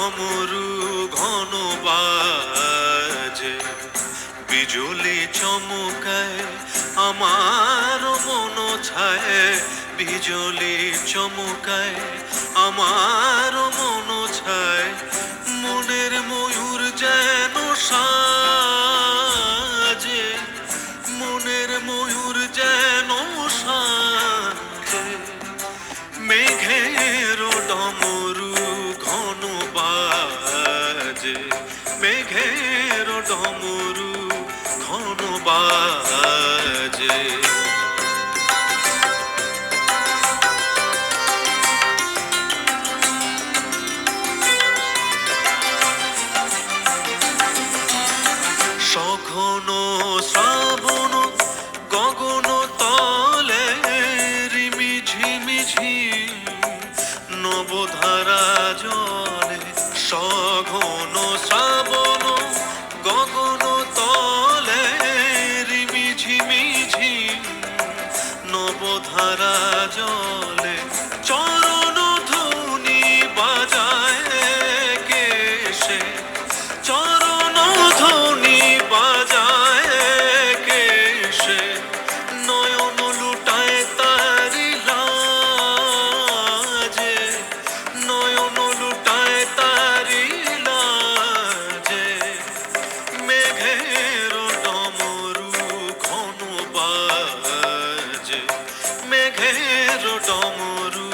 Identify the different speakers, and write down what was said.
Speaker 1: ডমরু ঘন বাজে, বিজুলি চমকায় আমার মন ছায়, বিজুলি চমকায় আমার মন ছায়, মনের ময়ূর যেন সাজে, মনের ময়ূর যেন সাজে, মেঘের ডমরু ঘন বাজে, মেঘের ডমরু ঘন বাজে। সঘন শ্রাবণ গগন তলে রিমি ঝিমি ঝিম নবধারা জলে, সঘন শ্রাবণ গগন তলে রিমি ঝিমি ঝিম নবধারা জলে, চরণ ধ্বনি বাজায় কেশে, চরণ ধ্বনি বাজায় কেশে, নয়ন লুটায় তারি লাজে, নয়ন লুটায় তারি লাজে, মেঘের ডমরু ঘন বাজে, মেঘের ডমরু